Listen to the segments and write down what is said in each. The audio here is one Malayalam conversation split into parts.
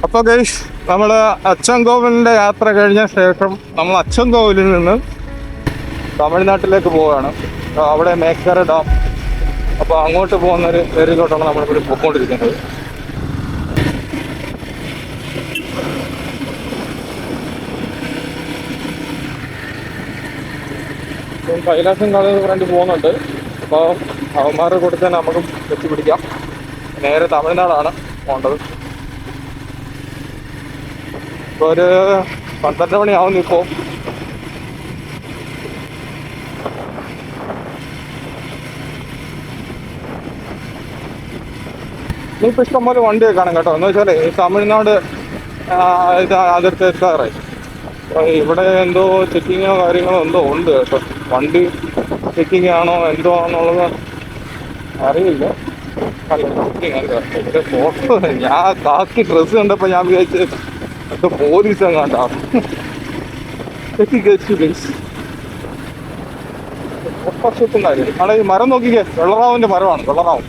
അപ്പോൾ ഗൈസ്, നമ്മൾ അച്ചൻകോവിലിൻ്റെ യാത്ര കഴിഞ്ഞ ശേഷം നമ്മൾ അച്ചൻകോവിലിൽ നിന്ന് തമിഴ്നാട്ടിലേക്ക് പോവുകയാണ്. അവിടെ മേക്കര ഡാം, അപ്പോൾ അങ്ങോട്ട് പോകുന്നൊരു ഏരിയയിലോട്ടാണ് നമ്മളിവിടെ പോയിക്കൊണ്ടിരിക്കുന്നത്. കൈലാസം കാളേജ് ഫ്രണ്ട് പോകുന്നുണ്ട്. അപ്പോൾ അവന്മാരുടെ കൂടെ തന്നെ നമുക്കും എത്തിപ്പിടിക്കാം. നേരെ തമിഴ്നാടാണ് പോകേണ്ടത്. ഇപ്പോൾ ഒരു 12 മണിയാവുന്നു ഇപ്പോൾ. ഇനിയിപ്പോൾ ഇഷ്ടംപോലെ വണ്ടിയൊക്കെ കാണും കേട്ടോ. എന്ന് വെച്ചാൽ ഈ തമിഴ്നാട് ഇത് അതിർത്തി എത്താറായി. ഇവിടെ എന്തോ ചെക്കിങ്ങോ കാര്യങ്ങളോ എന്തോ ഉണ്ട് കേട്ടോ. വണ്ടി ചെക്കിങ് ആണോ എന്തോ ആണെന്നുള്ളത് അറിയില്ല. അല്ല, ചെക്കിങ് അല്ല. ഇവിടെ ഫോട്ടോ ഞാൻ കാക്കി ഡ്രസ്സ് കണ്ടപ്പോൾ ഞാൻ വിചാരിച്ച് എന്തോ പോലീസ് എങ്ങാണ്ടാണ്. ഫോട്ടോഷൂട്ടും കാര്യം അവിടെ ഈ മരം നോക്കിക്കേ, വെള്ളറാവിൻ്റെ മരമാണ്. വെള്ളറാവും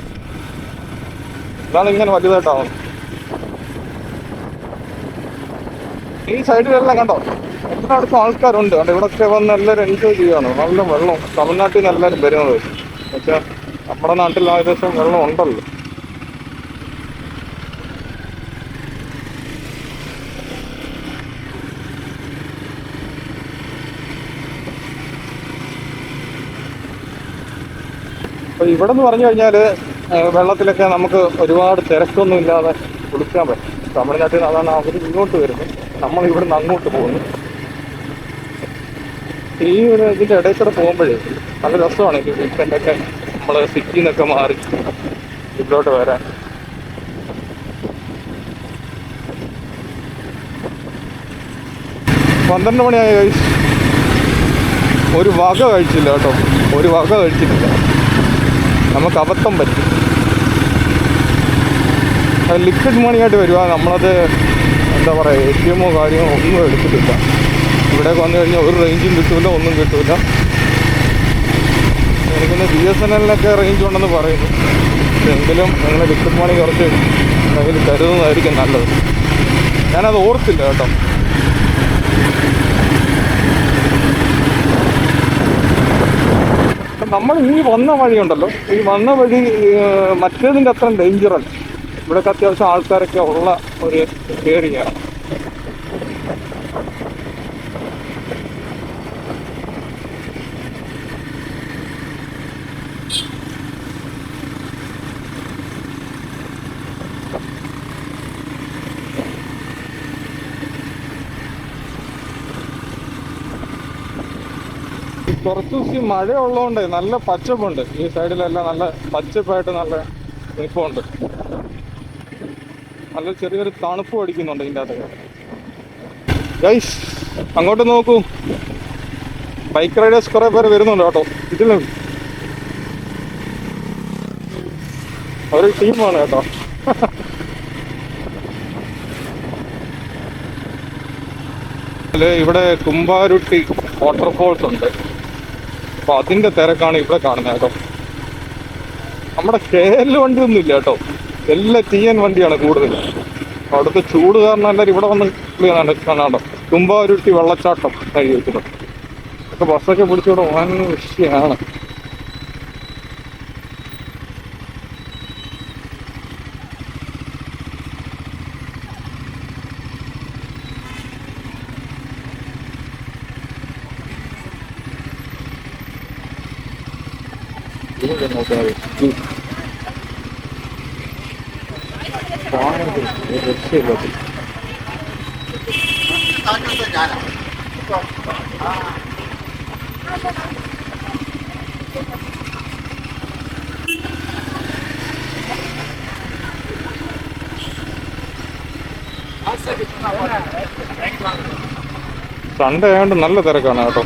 അതാണ് ഇങ്ങനെ വലുതായിട്ടാവുന്നത്. ഈ സൈഡിലെല്ലാം കണ്ടോ എല്ലായിടത്തും ആൾക്കാരുണ്ട്. കണ്ടോ, ഇവിടെയൊക്കെ വന്ന് എല്ലാവരും എൻജോയ് ചെയ്യുകയാണ്. നല്ല വെള്ളം. തമിഴ്നാട്ടിൽ നിന്ന് എല്ലാവരും വരുന്നത്. പക്ഷേ നമ്മുടെ നാട്ടിൽ ഏകദേശം വെള്ളം ഉണ്ടല്ലോ. അപ്പോൾ ഇവിടെ എന്ന് പറഞ്ഞു കഴിഞ്ഞാൽ വെള്ളത്തിലൊക്കെ നമുക്ക് ഒരുപാട് തിരക്കൊന്നും ഇല്ലാതെ കുളിക്കാൻ പറ്റും. തമിഴ്നാട്ടിൽ നിന്ന് അതാണ് അവർ ഇങ്ങോട്ട് വരുന്നത്, നമ്മൾ ഇവിടെ നിന്ന് അങ്ങോട്ട് പോകുന്നു. ഈ ഒരു ഇതിൻ്റെ ഇടയിൽ കൂടെ പോകുമ്പോഴേ നല്ല രസമാണ്. ഈ വീക്കെൻഡൊക്കെ നമ്മൾ സിറ്റിയിൽ നിന്നൊക്കെ മാറി ഇതിലോട്ട് വരാൻ. പന്ത്രണ്ട് മണിയായി കഴിച്ച് ഒരു വക കഴിച്ചില്ല കേട്ടോ. ഒരു വക കഴിച്ചിട്ടില്ല. നമുക്ക് അബദ്ധം പറ്റി. ലിക്വിഡ് മണിയായിട്ട് വരിക. നമ്മളത് എന്താ പറയുക, ATM കാര്യങ്ങളോ ഒന്നും എടുത്തിട്ടില്ല. ഇവിടേക്ക് വന്നു കഴിഞ്ഞാൽ ഒരു റേഞ്ചും കിട്ടില്ല, ഒന്നും കിട്ടില്ല. എനിക്കൊന്ന് BSNL-നൊക്കെ റേഞ്ച് ഉണ്ടെന്ന് പറയുന്നു. എങ്കിലും നിങ്ങൾ ലിക്വിഡ് മണി കുറച്ച് കയ്യിൽ കരുതുന്നതായിരിക്കും നല്ലത്. ഞാനത് ഓർത്തില്ല കേട്ടോ. നമ്മൾ ഈ വന്ന വഴിയുണ്ടല്ലോ, ഈ വന്ന വഴി മറ്റേതിൻ്റെ അത്ര ഡേഞ്ചറല്ല. ഇവിടെയൊക്കെ അത്യാവശ്യം ആൾക്കാരൊക്കെ ഉള്ള ഒരു ഏരിയയാണ്. കുറച്ച് ദിവസം മഴ ഉള്ളതുകൊണ്ട് നല്ല പച്ചപ്പുണ്ട്. ഈ സൈഡിലെല്ലാം നല്ല പച്ചപ്പായിട്ട് നല്ല നിൽപ്പുണ്ട്. നല്ല ചെറിയൊരു തണുപ്പ് അടിക്കുന്നുണ്ട് ഇതിൻ്റെ അകത്തൊക്കെ. ഗൈസ്, അങ്ങോട്ട് നോക്കൂ. ബൈക്ക് റൈഡേഴ്സ് കുറേ പേര് വരുന്നുണ്ട് കേട്ടോ. ഇതിൽ ഒരു ടീമാണ് കേട്ടോ. ഇവിടെ കുമ്പാരുട്ടി വാട്ടർഫോൾസ് ഉണ്ട്. അപ്പോൾ അതിൻ്റെ തിരക്കാണ് ഇവിടെ കാണുന്നത് കേട്ടോ. നമ്മുടെ KL വണ്ടിയൊന്നും ഇല്ല കേട്ടോ. എല്ലാം TN വണ്ടിയാണ് കൂടുതൽ. അവിടുത്തെ ചൂട് കാരണം എല്ലാവരും ഇവിടെ വന്ന് കാണാണ്ടോ. കുമ്പാരുട്ടി വെള്ളച്ചാട്ടം എഴുതി വെച്ചിട്ടുണ്ട്. ഒക്കെ ബസ്സൊക്കെ പിടിച്ചിവിടെ വൻ വിഷയമാണ്. സൺഡേ ആയതുകൊണ്ട് നല്ല തിരക്കാണ് കേട്ടോ.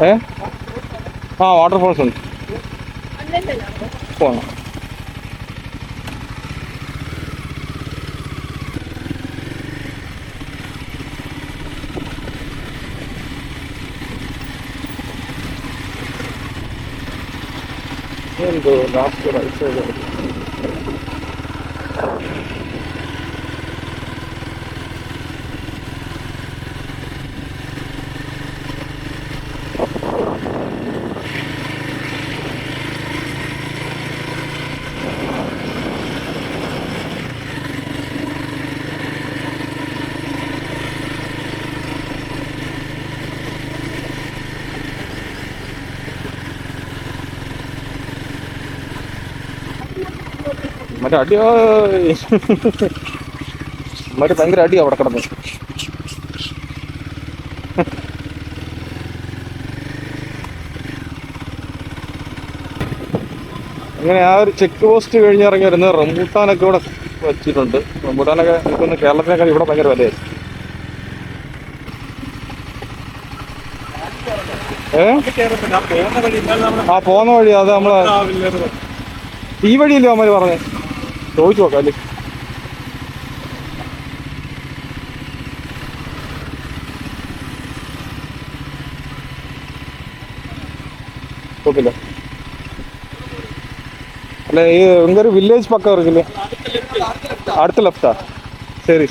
ഏ ആ വാട്ടർഫോൾസ് ഉണ്ട്. പോകണം. എന്തോ ലാസ്റ്റ് റൈറ്റ് സൈഡ് മറ്റേ അടി മറ്റേ ഭയങ്കര അടി അവിടെ കിടന്നു. അങ്ങനെ ആ ഒരു ചെക്ക് പോസ്റ്റ് കഴിഞ്ഞിറങ്ങി വരുന്നത് റംബൂട്ടാനൊക്കെ ഇവിടെ വെച്ചിട്ടുണ്ട്. റംബൂട്ടാനൊക്കെ എനിക്കൊന്ന് കേരളത്തിനേക്കാൾ ഇവിടെ ഭയങ്കര വിലയായിരുന്നു. ആ പോകുന്ന വഴി അത് നമ്മള് ഈ വഴിയില്ലേ അവന്മാര് പറഞ്ഞേ, ചോദിച്ചു നോക്കാം അല്ലേ. നോക്കില്ല അല്ല ഈ എന്തൊരു വില്ലേജ് പക്കം ഇറക്കില്ലേ, അടുത്ത ലെഫ്റ്റാ. ശരി.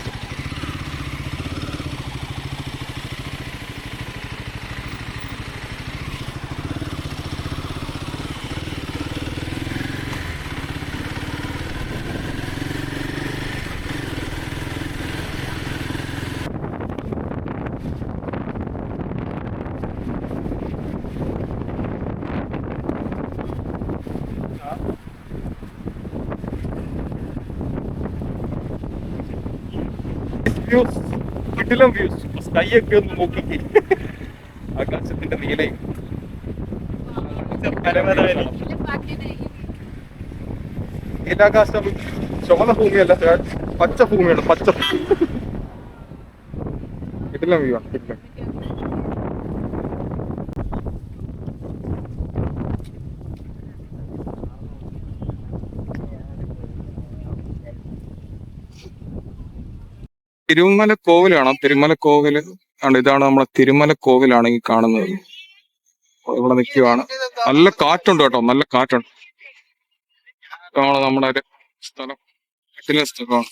കിടിലം വ്യൂസ്. സ്കൈയൊക്കെ ഒന്ന് നോക്കി, ആകാശത്തിന്റെ നീലയും നീലാകാശം. ചുവന്ന ഭൂമിയല്ല, പച്ച ഭൂമിയാണ്. പച്ച കിടിലം വ്യൂ ആണ്. കിടിലം. തിരുമല കോവിൽ കാണാം. തിരുമല കോവില് ആണ്. ഇതാണ് നമ്മളെ തിരുമല കോവിലാണ് ഈ കാണുന്നത്. ഇവിടെ നിൽക്കുവാണ്. നല്ല കാറ്റുണ്ട് കേട്ടോ, നല്ല കാറ്റുണ്ട്. ഇതാണ് നമ്മുടെ ഒരു സ്ഥലം. സ്ഥലമാണ്.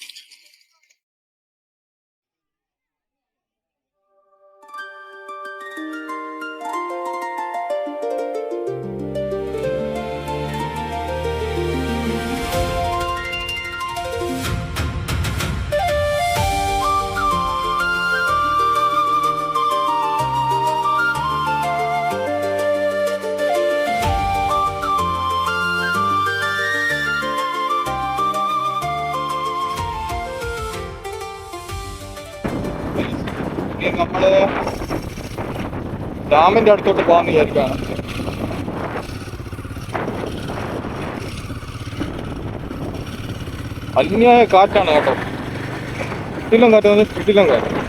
നമ്മള് ഡാമിന്റെ അടുത്തോട്ട് പോകാന്ന് വിചാരിക്കാണ്. അന്യായ കാറ്റാണ് കേട്ടോ. ചുറ്റിലും കാറ്റ്, ചുറ്റിലും കാറ്റ്.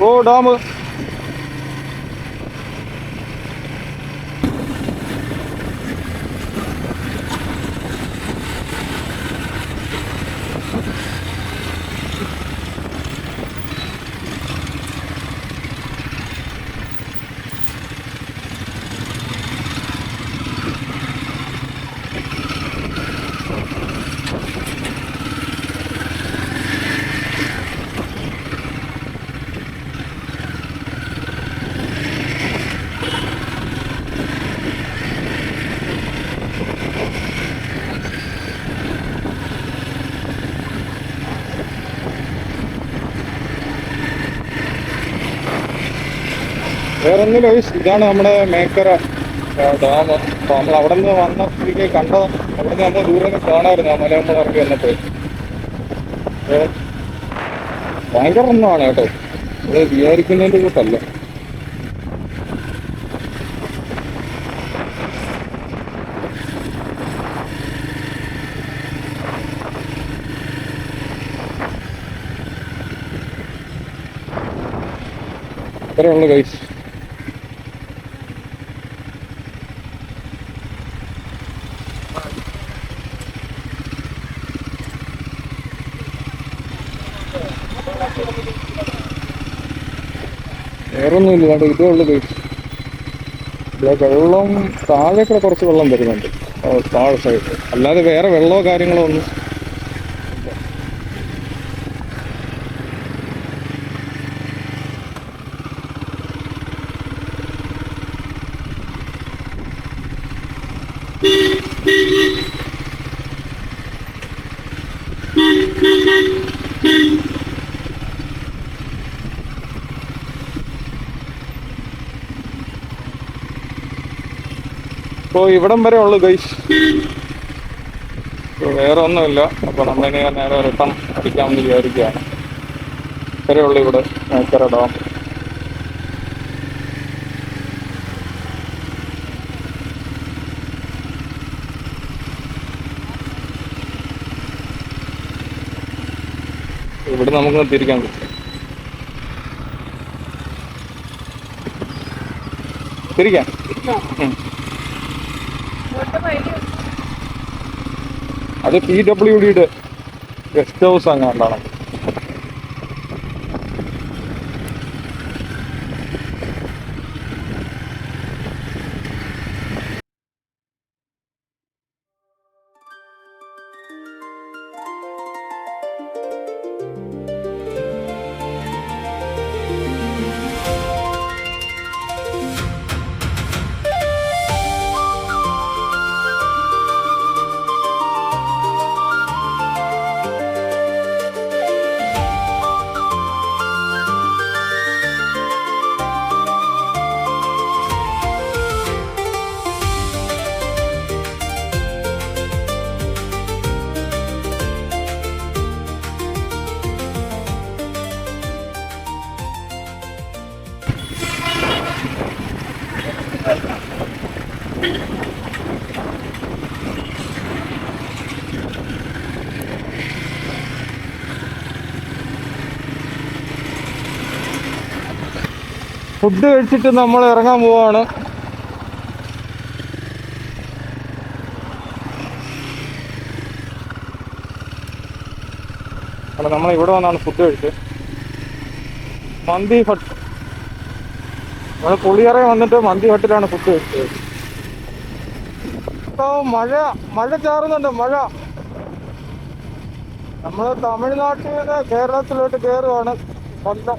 ഓ ഡാം. വേറൊന്നുമില്ല, ഇതാണ് നമ്മുടെ മേക്കര ഡാം. അപ്പൊ നമ്മൾ അവിടെ നിന്ന് വന്ന സ്ഥിതിക്ക് കണ്ട, അവിടെ നിന്ന് നമ്മൾ ദൂരെ നിന്ന് കാണാമായിരുന്നു ആ മലയമ്മ ഇറങ്ങി വന്നപ്പോൾ. ഭയങ്കര ഒന്നാണ് കേട്ടോ. വിചാരിക്കുന്നതിൻ്റെ കൂട്ടല്ല. ഇത്രയുള്ള കൈസ്. വേറൊന്നുമില്ല, ഇതാണ്ട് ഇതേ ഉള്ളു കൈസ്. വെള്ളം താഴേക്കൂടെ കുറച്ച് വെള്ളം വരുന്നുണ്ട് താഴെ സൈഡ്, അല്ലാതെ വേറെ വെള്ളമോ കാര്യങ്ങളോ ഒന്നും. അപ്പോൾ ഇവിടം വരെ ഉള്ളു ഗൈസ്, വേറെ ഒന്നുമില്ല. അപ്പോൾ നമ്മളിനി നേരെ റിട്ടേൺ അടിക്കാമെന്ന് വിചാരിക്കുകയാണ്. ഇത്രയേ ഉള്ളൂ ഇവിടെ നേക്കര ഡാം. ഇവിടെ നമുക്ക് തിരിക്കാൻ പറ്റും. തിരിക്കാം. അത് PWDയുടെ ഗസ്റ്റ് ഹൗസ് അങ്ങാണ്ടാണ്. ഫുഡ് കഴിച്ചിട്ട് നമ്മൾ ഇറങ്ങാൻ പോവാണ്. കാരണം നമ്മൾ ഇവിടെ വന്നാണ് ഫുഡ് കഴിച്ചത്. മന്തി ഹട്ട്. നമ്മൾ പുളിയറ വന്നിട്ട് മന്തി ഹട്ടിലാണ് ഫുഡ് കഴിച്ചത്. ഇപ്പോൾ മഴ ചാറുന്നുണ്ട്. മഴ നമ്മൾ തമിഴ്നാട്ടിൽ നിന്ന് കേരളത്തിലോട്ട് കയറുവാണ്. കൊല്ലം.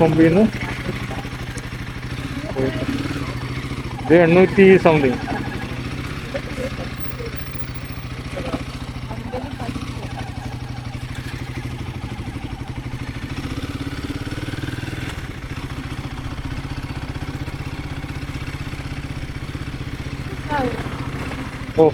പമ്പിൽ നിന്ന് ഇത് 800 സംതിങ്. ഓ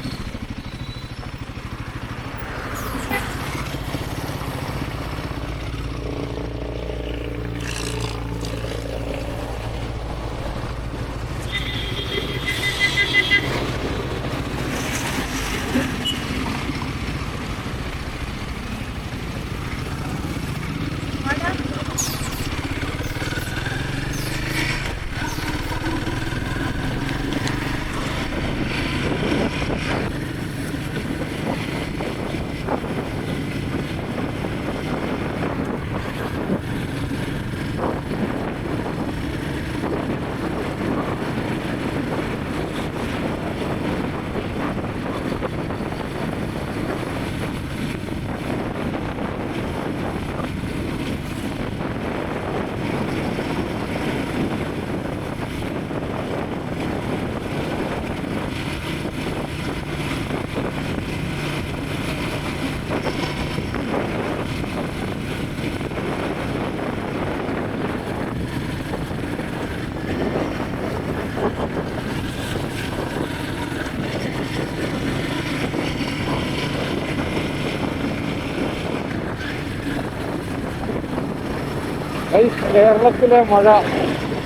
ഈ കേരളത്തിലെ മഴ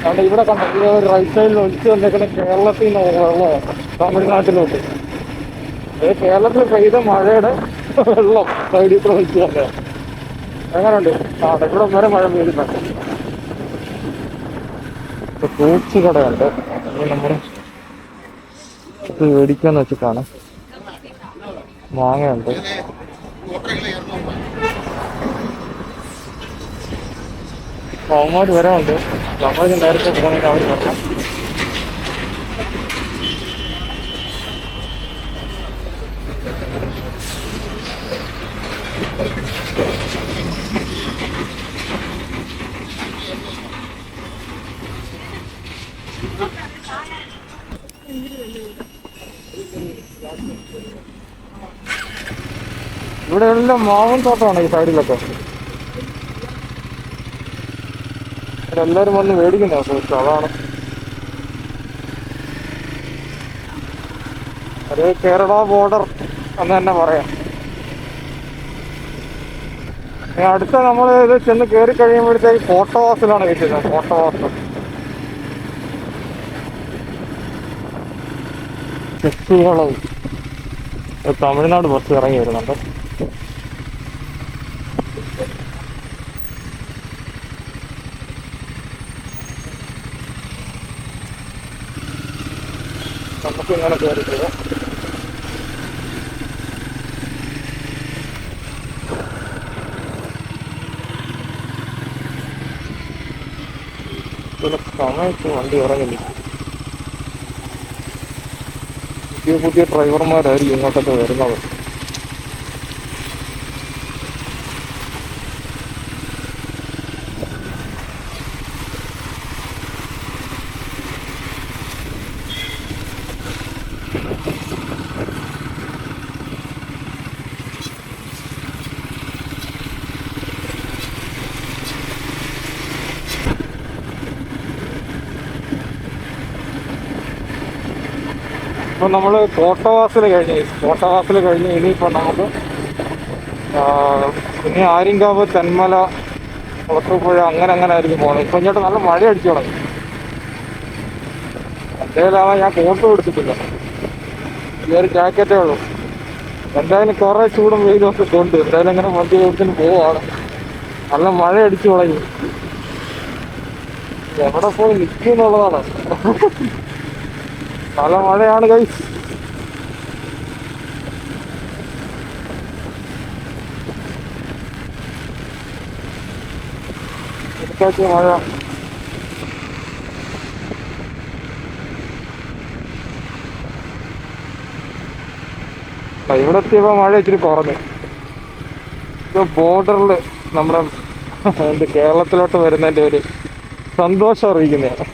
കണ്ട ഇവിടെ കണ്ട ഈ ഒരു റൈറ്റ് സൈഡിൽ ഒഴിച്ചു വന്നേക്കുന്ന കേരളത്തിൽ നിന്ന് വെള്ളം തമിഴ്നാട്ടിലോട്ട്. കേരളത്തിൽ പെയ്ത മഴയുടെ വെള്ളം സൈഡിൽ കൂടെ ഒഴിച്ചു വന്നേ. എങ്ങനെയുണ്ട്? ഇവിടെ വരെ മഴ പെയ്തിട്ടുണ്ട്. ഫ്രൂട്ട്സ് കടയുണ്ട്. നമ്മൾ ഇത് മേടിക്കാന്ന് വെച്ചിട്ടാണ്. മാങ്ങയുണ്ട്. അവന്മാർ വരാറുണ്ട്. നമ്മളിത് നേരത്തെ പോകണമെങ്കിൽ അവർ വരണം. ഇവിടെ എല്ലാം മാവും തോട്ടമാണ് ഈ സൈഡിലൊക്കെ. എല്ലാവരും വന്ന് മേടിക്കുന്ന ഫ്രൂട്ട്സ്. അതാണ് ഒരു കേരള ബോർഡർ എന്ന് തന്നെ പറയാം. അടുത്ത നമ്മൾ ഇത് ചെന്ന് കയറി കഴിയുമ്പോഴത്തേക്ക് ഫോട്ടോ വാസിലാണ് കിട്ടുന്നത്. ഫോട്ടോ വാസ് ചെക്കുകളും തമിഴ്നാട് ബസ് ഇറങ്ങി വരുന്നുണ്ട്. നമുക്ക് ഇങ്ങനെ കയറി പോകാം. പിന്നെ സമയത്ത് വണ്ടി ഇറങ്ങി. പുതിയ പുതിയ ഡ്രൈവർമാരായിരിക്കും ഇങ്ങോട്ടൊക്കെ വരുന്നത്. ഇപ്പം നമ്മൾ കോട്ടവാസിൽ കഴിഞ്ഞ് ഇനിയിപ്പോൾ നമുക്ക് ഇനി ആര്യങ്കാവ്, തെന്മല, കുളത്തൂപ്പുഴ അങ്ങനെ ആയിരിക്കും പോകണം. ഇപ്പം ഇങ്ങോട്ട് നല്ല മഴ അടിച്ചു തുടങ്ങി. അതേലാവാൻ ഞാൻ കോട്ട് കൊടുത്തിട്ടില്ല. ഈ ഒരു ജാക്കറ്റേ ഉള്ളൂ. എന്തായാലും കുറേ ചൂടും വെയിലും ഒക്കെ കൊണ്ട് എന്തായാലും ഇങ്ങനെ വണ്ടി ഓടിച്ചിട്ട് പോവാണ്. നല്ല മഴ അടിച്ചു തുടങ്ങി. എവിടെ പോയി നിൽക്കും എന്നുള്ളതാണ്. നല്ല മഴയാണ് ഗൈസ്. മഴ ഇവിടെ എത്തിയപ്പോൾ മഴ ഇച്ചിരി കുറഞ്ഞു. ഇത് ബോർഡറിൽ നമ്മുടെ കേരളത്തിലോട്ട് വരുന്നതിൻ്റെ ഒരു സന്തോഷം അറിയിക്കുന്നതാണ്.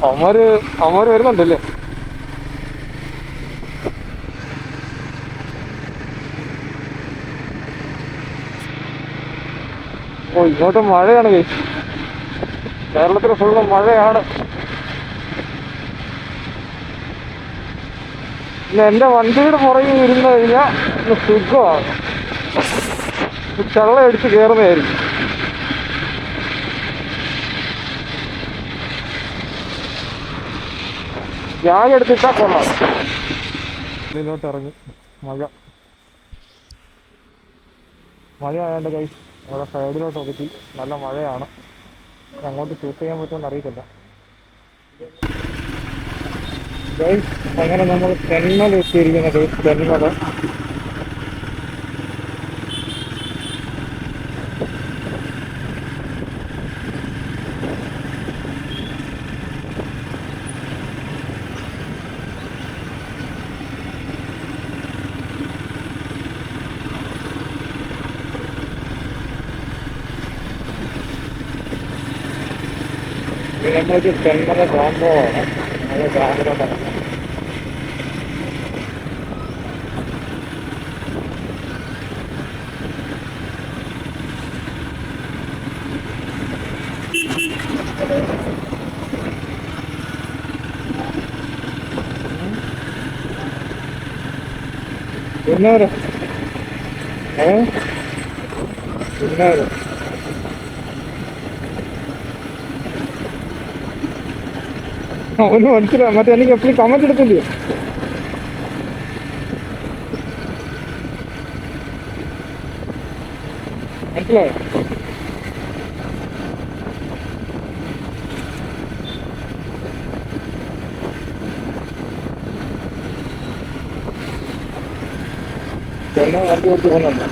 അവന്മാര് വരുന്നുണ്ടല്ലേ? ഓ, ഇങ്ങോട്ട് മഴയാണ് കഴിച്ചു. കേരളത്തിൽ ഫുള്ള് മഴയാണ്. പിന്നെ എൻ്റെ വണ്ടിയുടെ പുറകിൽ ഇരുന്ന് കഴിഞ്ഞാൽ സുഖമാണ്. ചള്ള അടിച്ച് കയറുന്നതായിരിക്കും. ഞാൻ എടുത്തിട്ടാ കൊള്ളാം. ഇതിലോട്ട് ഇറങ്ങി. മഴ ആയതുകൊണ്ട് കൈ അവിടെ സൈഡിലോട്ട് ഒതുക്കി. നല്ല മഴയാണ്. അങ്ങോട്ട് ഷൂട്ട് ചെയ്യാൻ പറ്റുമെന്ന് അറിയത്തില്ല. അങ്ങനെ നമ്മൾ തെന്മല എത്തിയിരിക്കുന്നത്. തെന്മല നമ്മൾക്ക് തെന്മല ഗ്രാമമാണ്. നല്ല ഗ്രാമത്തിലോട്ടാണ്. പിന്നെ പിന്നെ അവന് മനസ്സിലാവും. മറ്റേ എനിക്ക് എപ്പോഴും കമന്റ് എടുക്കില്ലേ? മനസ്സിലായോ? എന്നെ വണ്ടി ഓടിച്ച് പോകുന്നുണ്ട്.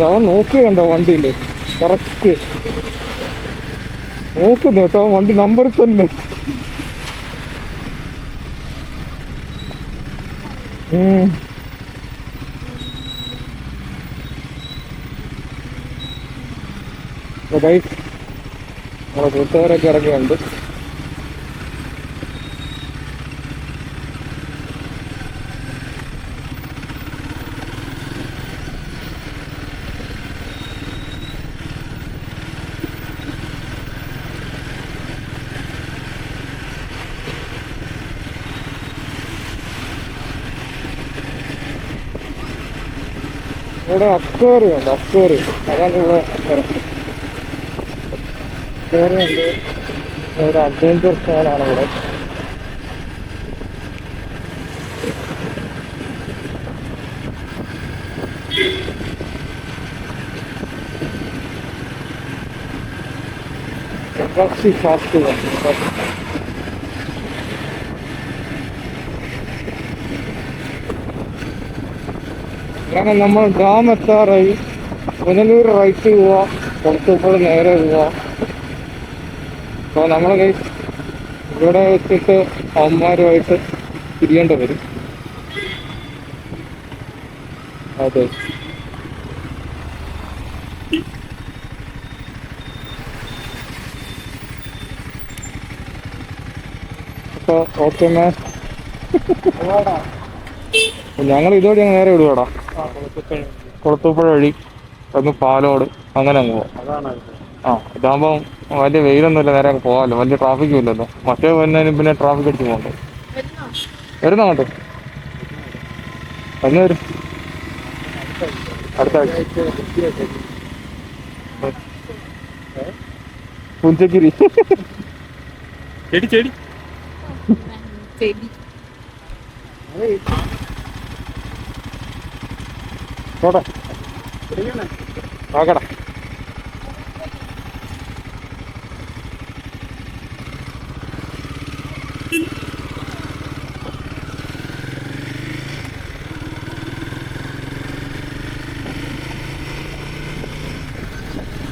അവൻ നോക്കുകയുണ്ടോ വണ്ടിയില്? കറക്റ്റ് നോക്കുന്നു കേട്ടോ, വണ്ടി നമ്പർ തന്നെ. നമ്മളെ കൂട്ടുകാരൊക്കെ ഇറങ്ങിയുണ്ട്. ഇവിടെ അക്വേറിയം ഉണ്ട്, അക്വേറിയം. അതാണ് ഇവിടെ അക്വേറിയം ഉണ്ട്. ഒരു അഡ്വഞ്ചർ സോണാണ് ഇവിടെ. ഫാസ്റ്റ് അങ്ങനെ നമ്മൾ ഡാം എത്താറായി. പുനലൂർ റൈറ്റ് പോവാ, പുറത്തുപ്പോൾ നേരെ പോവാ. അപ്പോൾ നമ്മൾ ഇവിടെ വെച്ചിട്ട് അവന്മാരുമായിട്ട് തിരിയേണ്ടി വരും. അതെ, അപ്പോൾ ഓക്കെ മാം. ഞങ്ങൾ ഇതോടെ അങ്ങ് നേരെ വിടുവാടാ. കുളത്തൂപ്പുഴ വഴി ഒന്ന് പാലോട് അങ്ങനെ അങ്ങ് പോവാം. ഇതാകുമ്പം വലിയ വെയിലൊന്നുമില്ല, നേരെ അങ്ങ് പോകാമല്ലോ, വലിയ ട്രാഫിക്കും ഇല്ലല്ലോ. മറ്റേ പിന്നെ ട്രാഫിക് അടിച്ച് പോകണ്ടേ. വരുന്നോ അങ്ങോട്ട്? എന്ന് വരും? അടുത്ത ആഴ്ച പുഞ്ചക്കിരി. ചെടി ചെടി നോട്ടെ നോക്കടാ.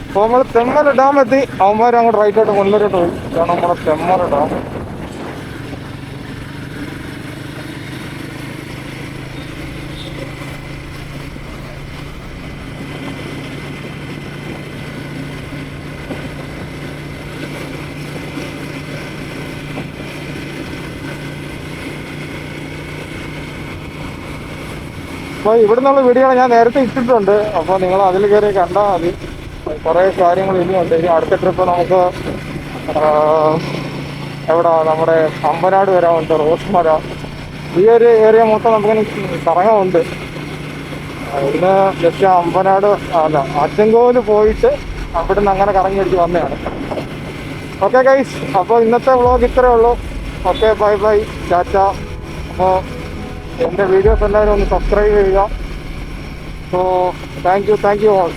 അപ്പോൾ നമ്മൾ തെമ്മല ഡാം എത്തി. അവന്മാർ അങ്ങോട്ട് റൈറ്റോട്ട് കൊല്ലരോട്ട് പോയി. ഇതാണ് നമ്മുടെ തെമ്മല ഡാം. അപ്പോൾ ഇവിടെ നിന്നുള്ള വീഡിയോ ഞാൻ നേരത്തെ ഇട്ടിട്ടുണ്ട്. അപ്പോൾ നിങ്ങൾ അതിൽ കയറി കണ്ടാൽ മതി. കുറേ കാര്യങ്ങൾ ഇനിയുണ്ട്. ഇനി അടുത്ത ട്രിപ്പ് നമുക്ക് എവിടെ നമ്മുടെ അമ്പനാട് വരാനുണ്ട്, റോസ്മല. ഈ ഒരു ഏരിയ മൊത്തം നമുക്കിനി കറങ്ങാനുണ്ട്. ഇന്ന് ജസ്റ്റ് അമ്പനാട് അല്ല അച്ചൻകോവിൽ പോയിട്ട് അവിടെ നിന്ന് അങ്ങനെ കറങ്ങി അടിച്ച് വന്നതാണ്. ഓക്കെ ഗൈസ്, അപ്പോൾ ഇന്നത്തെ വ്ളോഗ് ഇത്രയേ ഉള്ളൂ. Okay, bye bye, Tata. അപ്പോൾ എൻ്റെ വീഡിയോസ് എല്ലാവരും ഒന്ന് സബ്സ്ക്രൈബ് ചെയ്യുക. So thank you all.